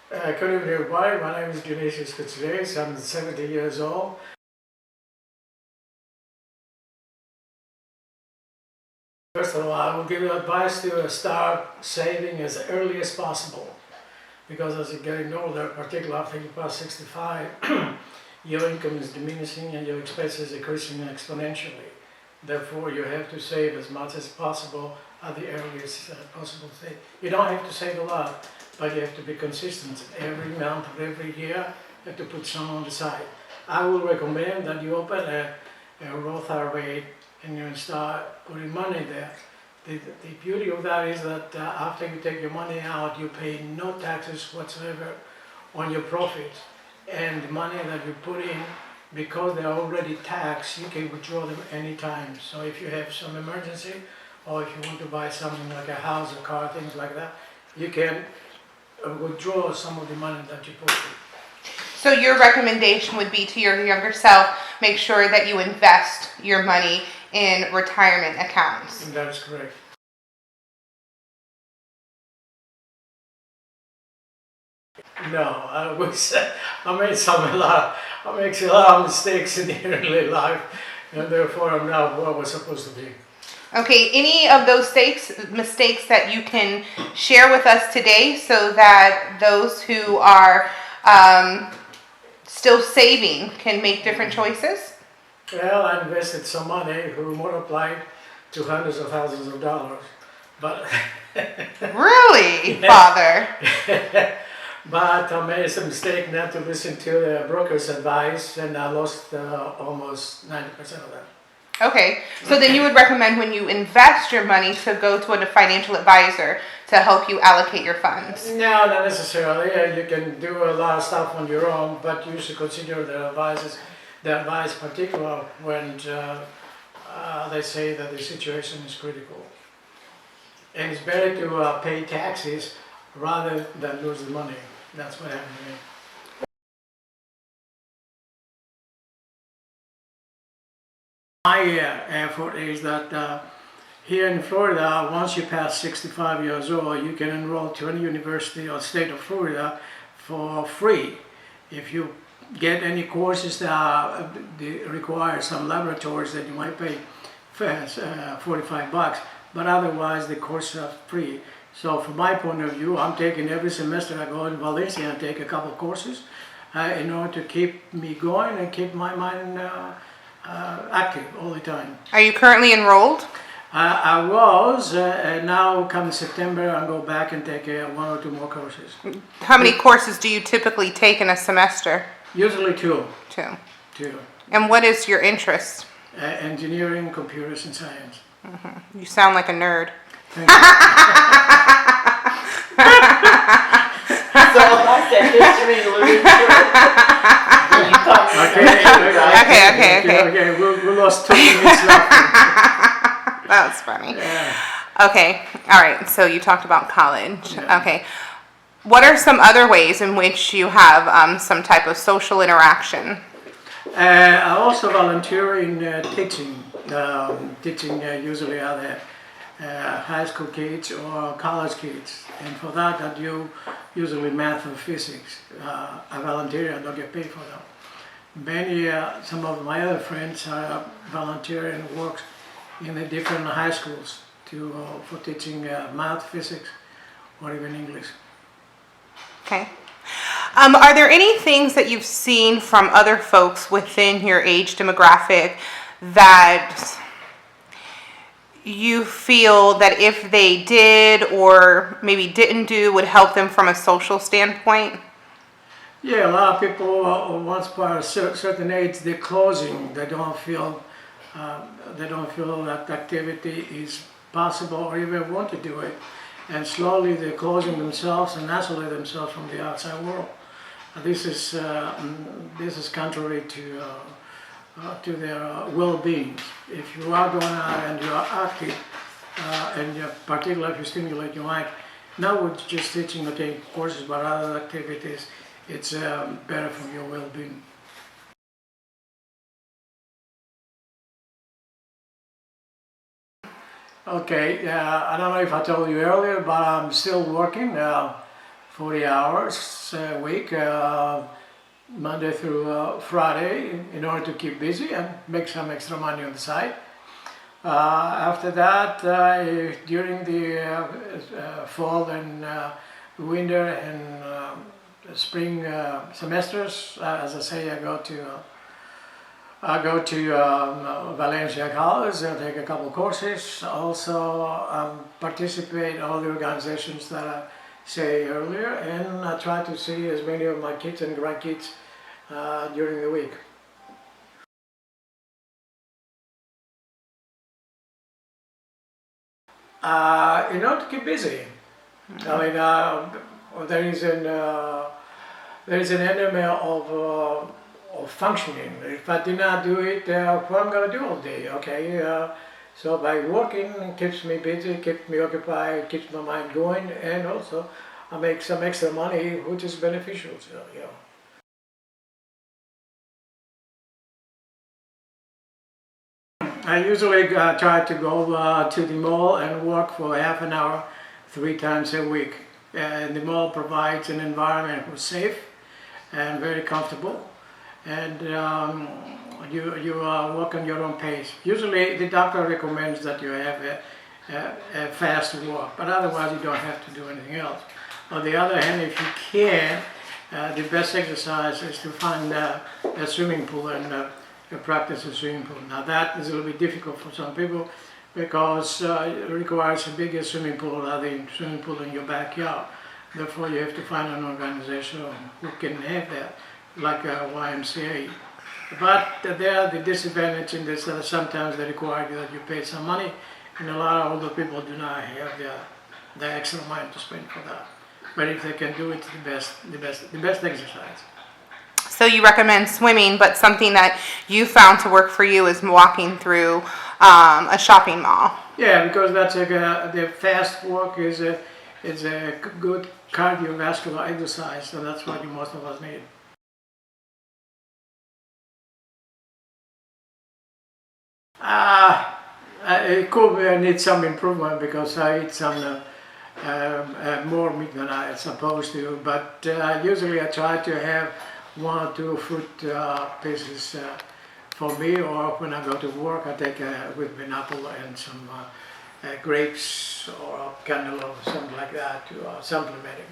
Good evening, everybody. My name is Koutsoulieirs. I'm 70 years old. First of all, I will give you advice to start saving as early as possible, because as you're getting older, particularly after you pass 65, your income is diminishing and your expenses are increasing exponentially. Therefore, you have to save as much as possible at the earliest possible stage. You don't have to save a lot, but you have to be consistent. Every month or every year, you have to put some on the side. I will recommend that you open a Roth IRA and you start putting money there. The beauty of that is that after you take your money out, you pay no taxes whatsoever on your profits. And the money that you put in, because they're already taxed, you can withdraw them anytime. So if you have some emergency, or if you want to buy something like a house, a car, things like that, you can withdraw some of the money that you put in. So your recommendation would be to your younger self, make sure that you invest your money in retirement accounts. And that is correct. No, I make a lot of mistakes in the early life, and therefore I'm not where I was supposed to be. Okay, any of those mistakes that you can share with us today so that those who are still saving can make different choices? Well, I invested some money who multiplied to hundreds of thousands of dollars, but Really, Father? but I made some mistake not to listen to the broker's advice, and I lost almost 90% of that. Okay, so then you would recommend when you invest your money to go to a financial advisor to help you allocate your funds? No, not necessarily. You can do a lot of stuff on your own, but you should consider the advice particular when they say that the situation is critical. And it's better to pay taxes rather than lose the money. That's what happened to me. My effort is that here in Florida, once you pass 65 years old, you can enroll to any university or state of Florida for free. If you get any courses that require some laboratories, that you might pay $45, but otherwise the courses are free. So from my point of view, I'm taking every semester, I go in Valencia and take a couple of courses in order to keep me going and keep my mind active all the time. Are you currently enrolled? I was, and now come September, I'll go back and take one or two more courses. How many courses do you typically take in a semester? Usually two. Two. And what is your interest? Engineering, computers, and science. You sound like a nerd. Thank you. So I said history, literature. Okay. We lost 2 minutes left. That was funny. Yeah. Okay, all right, so you talked about college. Yeah. Okay. What are some other ways in which you have some type of social interaction? I also volunteer in teaching. Teaching usually other high school kids or college kids. And for that, I do usually math and physics. I volunteer, I don't get paid for that. Some of my other friends volunteer and work in the different high schools for teaching math, physics, or even English. Okay. Are there any things that you've seen from other folks within your age demographic that you feel that if they did or maybe didn't do would help them from a social standpoint? Yeah, a lot of people once by a certain age, they're closing. They don't feel that activity is possible or even want to do it, and slowly they're closing themselves and isolate themselves from the outside world. This is contrary to their well-being. If you are going out and you are active, and particularly if you stimulate your mind, not with just teaching courses, but other activities, it's better for your well-being. Okay, I don't know if I told you earlier, but I'm still working 40 hours a week, Monday through Friday, in order to keep busy and make some extra money on the side. After that, during the fall and winter and spring semesters, as I say, I go to Valencia College. I take a couple courses. Also, participate in all the organizations that I say earlier, and I try to see as many of my kids and grandkids during the week. In order to keep busy. I mean, there is an enemy of functioning. If I do not do it, what I'm going to do all day? Okay, so by working, it keeps me busy, keeps me occupied, keeps my mind going, and also I make some extra money, which is beneficial. So, you know. I usually try to go to the mall and walk for half an hour 3 times a week. And the mall provides an environment which is safe and very comfortable. And you walk on your own pace. Usually the doctor recommends that you have a fast walk, but otherwise you don't have to do anything else. On the other hand, if you can, the best exercise is to find a swimming pool and practice a swimming pool. Now that is a little bit difficult for some people because it requires a bigger swimming pool than the swimming pool in your backyard. Therefore you have to find an organization who can have that, like a YMCA. But there are the disadvantage in this that sometimes they require that you pay some money, and a lot of older people do not have the extra money to spend for that. But if they can do it, the best exercise. So you recommend swimming, but something that you found to work for you is walking through a shopping mall. Yeah, because that's the fast walk is a good cardiovascular exercise, so that's what most of us need. It could need some improvement because I eat some more meat than I supposed to, but usually I try to have 1 or 2 fruit pieces for me, or when I go to work I take with an apple and some grapes or cantaloupe or something like that to supplement it.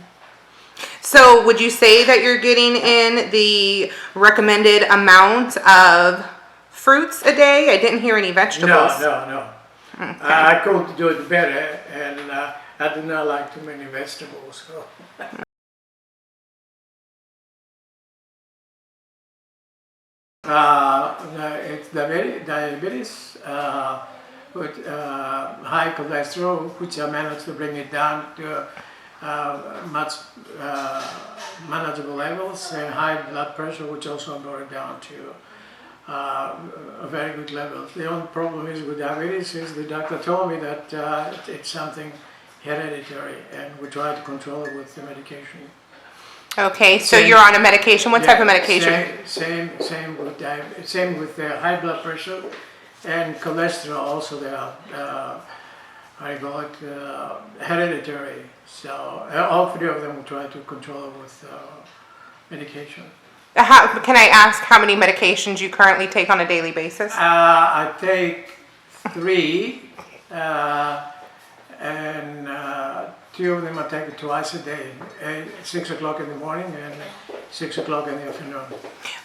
So would you say that you're getting in the recommended amount of fruits a day? I didn't hear any vegetables. No. Okay. I could do it better, and I do not like too many vegetables. So. It's diabetes with high cholesterol, which I managed to bring it down to much manageable levels, and high blood pressure, which also brought it down to very good levels. The only problem is with diabetes is the doctor told me that it's something hereditary, and we try to control it with the medication. Okay, so you're on a medication. What type of medication? Same with the high blood pressure and cholesterol. Also, they are I call it hereditary. So all 3 of them will try to control it with medication. Can I ask how many medications you currently take on a daily basis? I take 3, and 2 of them I take twice a day, 6 o'clock in the morning and 6 o'clock in the afternoon.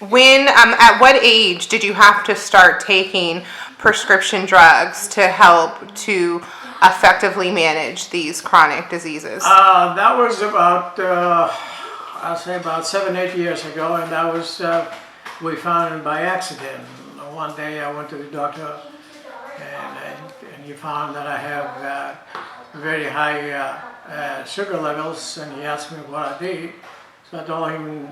When, at what age did you have to start taking prescription drugs to help to effectively manage these chronic diseases? That was about, I'll say about 7, 8 years ago, and that was, we found it by accident. One day I went to the doctor, and he found that I have very high sugar levels, and he asked me what I did. So I told him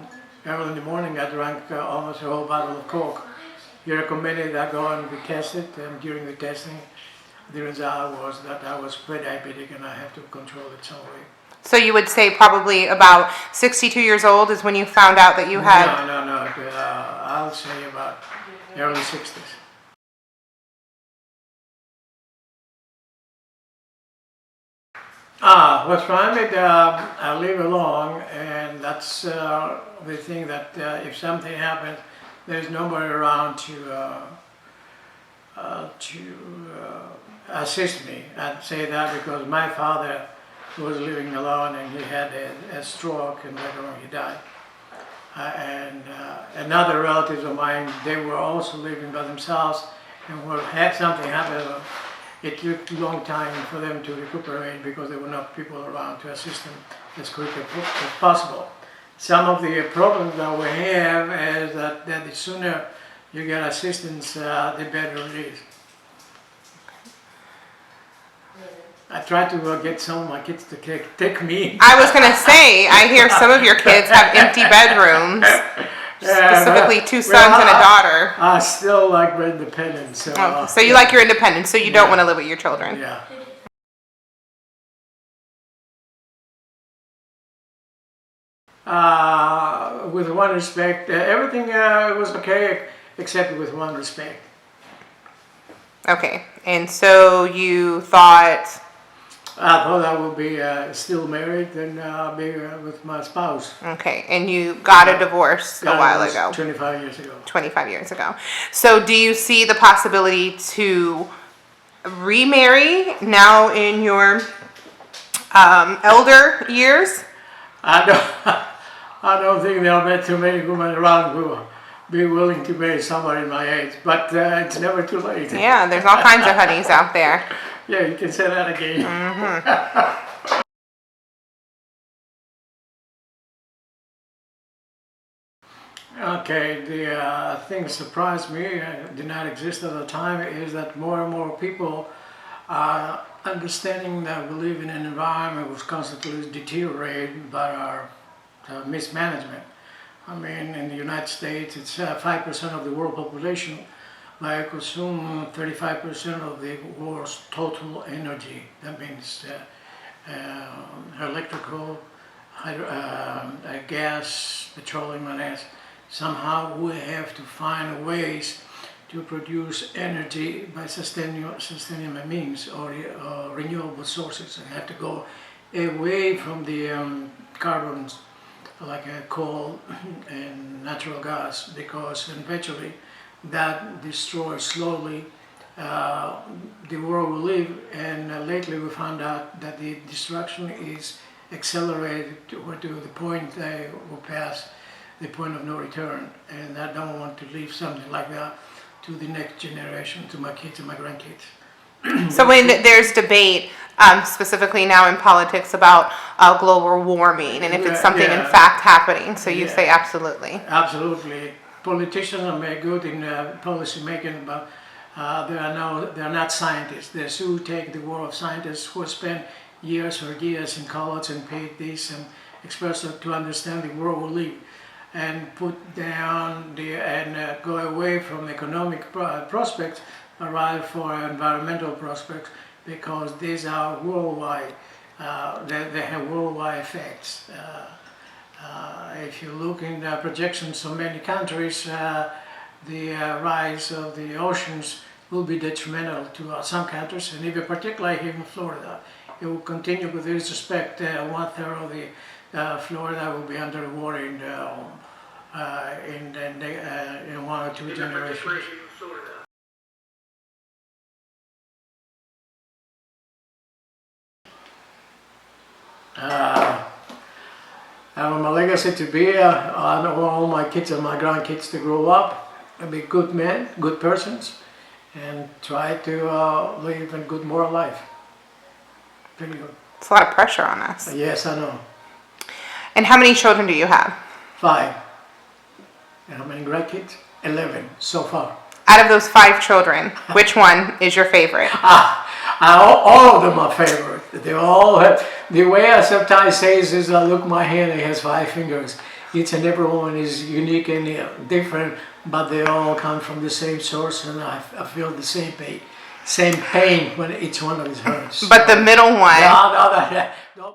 early in the morning I drank almost a whole bottle of Coke. He recommended I go and be tested, and during the testing the result was that I was pre-diabetic and I have to control it some way. So you would say probably about 62 years old is when you found out that you had... No, I'll say about early 60s. What's wrong with I live alone, and that's the thing that if something happens, there's nobody around to assist me. I'd say that because my father was living alone and he had a stroke and later on he died. And other relatives of mine, they were also living by themselves, and when had something happen, it took a long time for them to recuperate because there were not people around to assist them as quickly as possible. Some of the problems that we have is that the sooner you get assistance, the better it is. I try to get some of my kids to take me. I was gonna say, I hear some of your kids have empty bedrooms, specifically two sons and a daughter. I still like my independence. So you like your independence, so you don't want to live with your children. Yeah. With one respect, everything was okay except with one respect. Okay, and so you thought, I thought I would be still married and be with my spouse. okay, and you got a divorce a while ago. 25 years ago. 25 years ago. So do you see the possibility to remarry now in your elder years? I don't think there are too many women around who will be willing to marry somebody in my age, but it's never too late. Yeah, there's all kinds of honeys out there. Yeah, you can say that again. Mm-hmm. Okay, the thing that surprised me, did not exist at the time, is that more and more people are understanding that we live in an environment which constantly deteriorated by our mismanagement. I mean, in the United States, it's 5% of the world population, but I consume 35% of the world's total energy. That means electrical, gas, petroleum, and gas. Somehow we have to find ways to produce energy by sustainable means or renewable sources. We have to go away from the carbons like coal and natural gas, because eventually that destroys slowly the world we live. And lately we found out that the destruction is accelerated to the point that will pass the point of no return, and I don't want to leave something like that to the next generation, to my kids and my grandkids. So when there's debate, specifically now in politics, about global warming, and if it's something in fact happening, so you say absolutely. Absolutely. Politicians are very good in policy making, but they are not scientists. They're who take the world of scientists who spend years or years in college and paid this and experts to understand the world we live, and put down and go away from economic prospects, but rather for environmental prospects, because these are worldwide. They have worldwide effects. If you look in the projections of many countries, the rise of the oceans will be detrimental to some countries, and even particularly here in Florida. It will continue with this respect. 1/3 of the Florida will be underwater in 1 or 2 generations. I want my legacy to be, I want all my kids and my grandkids to grow up and be good men, good persons, and try to live a good moral life. Pretty good. It's a lot of pressure on us. Yes, I know. And how many children do you have? 5. And how many grandkids? 11 so far. Out of those 5 children, which one is your favorite? All of them are favorite. They all have, the way I sometimes say is, look, my hand, it has 5 fingers. Each and every one is unique and different, but they all come from the same source, and I feel the same pain when each one of us hurts. But the middle one. No.